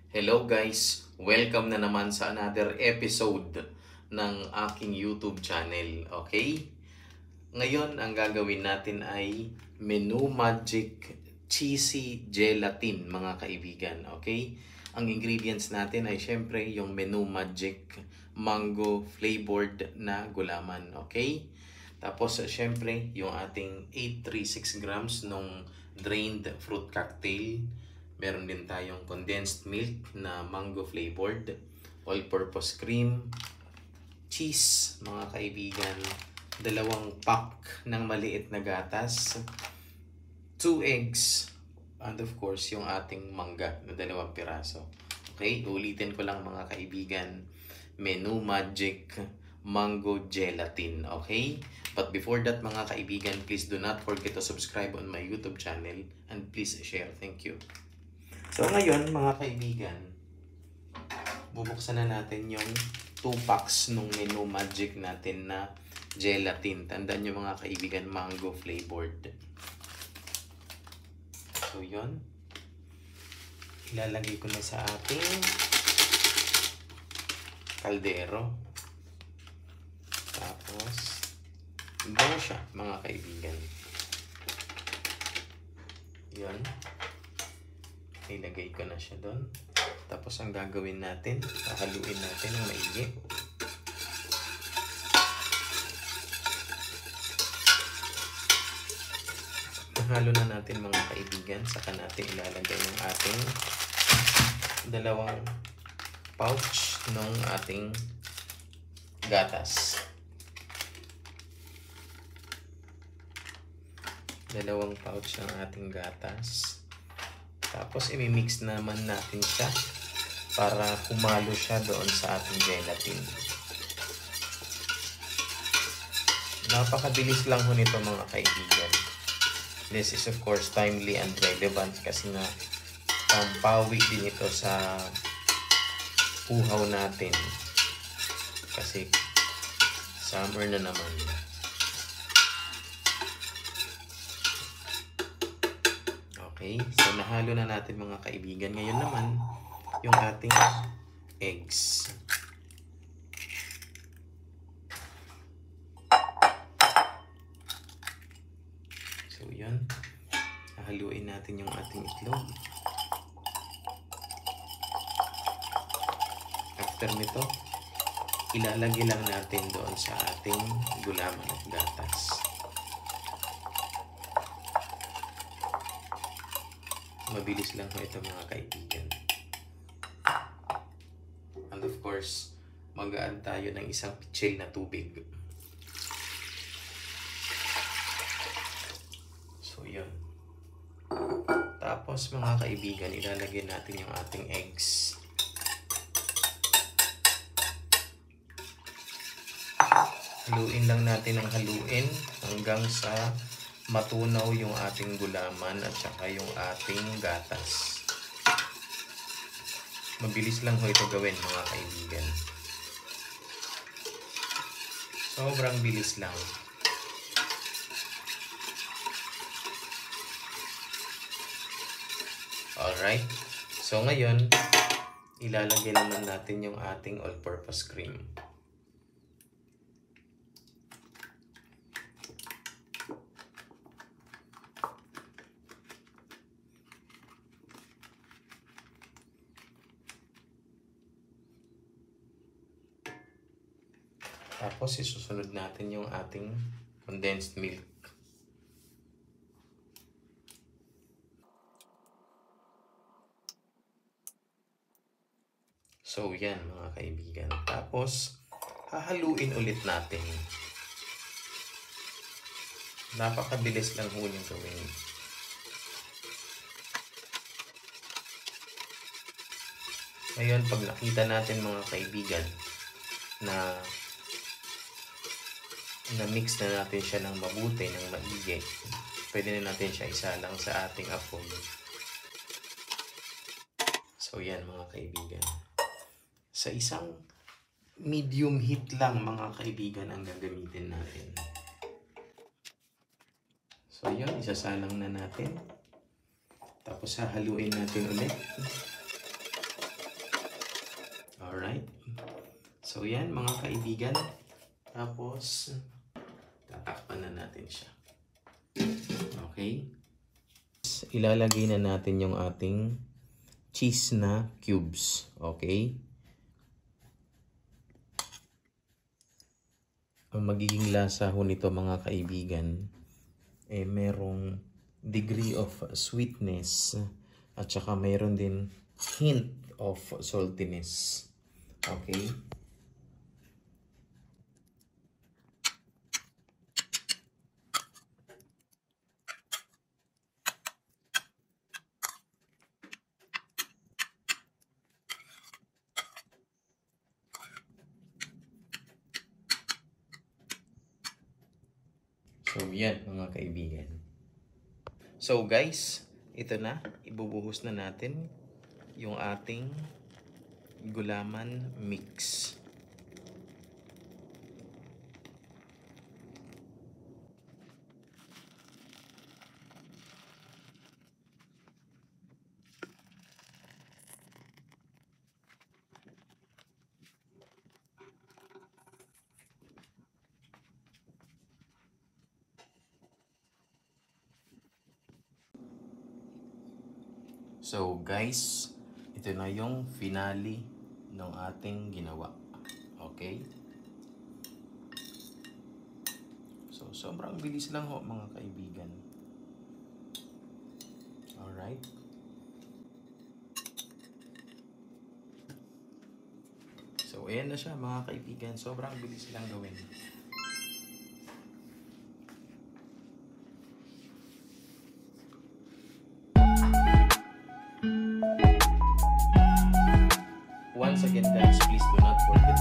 Hello guys! Welcome na naman sa another episode ng aking YouTube channel. Okay? Ngayon, ang gagawin natin ay Menu Magic Cheesy Gelatin, mga kaibigan. Okay? Ang ingredients natin ay syempre yung Menu Magic Mango Flavored na gulaman. Okay? Tapos, syempre, yung ating 836 grams nung drained fruit cocktail. Meron din tayong condensed milk na mango flavored, all-purpose cream, cheese, mga kaibigan, 2 pack ng maliit na gatas, 2 eggs, and of course, yung ating mangga na 2 piraso. Okay, ulitin ko lang mga kaibigan, Menu Magic Mango Gelatin. Okay? But before that mga kaibigan, please do not forget to subscribe on my YouTube channel and please share. Thank you. So ngayon mga kaibigan, bubuksan na natin yung 2 packs nung Menu Magic natin na gelatin. Tandaan nyo mga kaibigan, mango flavored. So yun, ilalagay ko na sa ating kaldero. Tapos, bango siya mga kaibigan. Yun. Ilagay ko na siya doon. Tapos ang gagawin natin, hahaluin natin ng maigi. Halo na natin mga kaibigan. Saka natin ilalagay yung ating 2 pouch ng ating gatas. 2 pouch ng ating gatas. Tapos i-mix naman natin siya para humalo siya doon sa ating gelatin. Napakabilis lang ho nito mga kaibigan. This is of course timely and relevant kasi nga pampawi din ito sa uhaw natin. Kasi summer na naman. Okay, so nahalo na natin mga kaibigan. Ngayon naman, yung ating eggs. So yan, haluin natin yung ating itlog. After nito, ilalagay lang natin doon sa ating gulaman at gatas. Mabilis lang ho ito mga kaibigan. And of course, mag-a-add tayo ng isang pitsil na tubig. So yun. Tapos mga kaibigan, ilalagay natin yung ating eggs. Haluin lang natin ng haluin hanggang sa matunaw yung ating gulaman at saka yung ating gatas. Mabilis lang ho ito gawin mga kaibigan. Sobrang bilis lang. Alright. So ngayon, ilalagay naman natin yung ating all-purpose cream. Tapos isusunod natin yung ating condensed milk. So yan mga kaibigan. Tapos hahaluin ulit natin. Napakabilis lang ho yung gawin. Ngayon pag nakita natin mga kaibigan na mix na natin siya ng mabuti, ng maigi, pwede na natin siya isalang sa ating apoy. So yan mga kaibigan. Sa isang medium heat lang mga kaibigan ang gagamitin natin. So yun, isasalang na natin. Tapos hahaluin natin ulit. So yan mga kaibigan. Tapos tatakpan na natin siya. Okay? Ilalagay na natin yung ating cheese na cubes. Okay? Ang magiging lasa ho nito mga kaibigan merong degree of sweetness at saka mayroon din hint of saltiness. Okay? So, yan mga kaibigan. So guys, ito na. Ibubuhos na natin yung ating gulaman mix. So guys, ito na yung finale ng ating ginawa. Okay? So sobrang bilis lang ho mga kaibigan. Alright? So ayan na siya mga kaibigan. Sobrang bilis lang gawin. Once again guys, please do not forget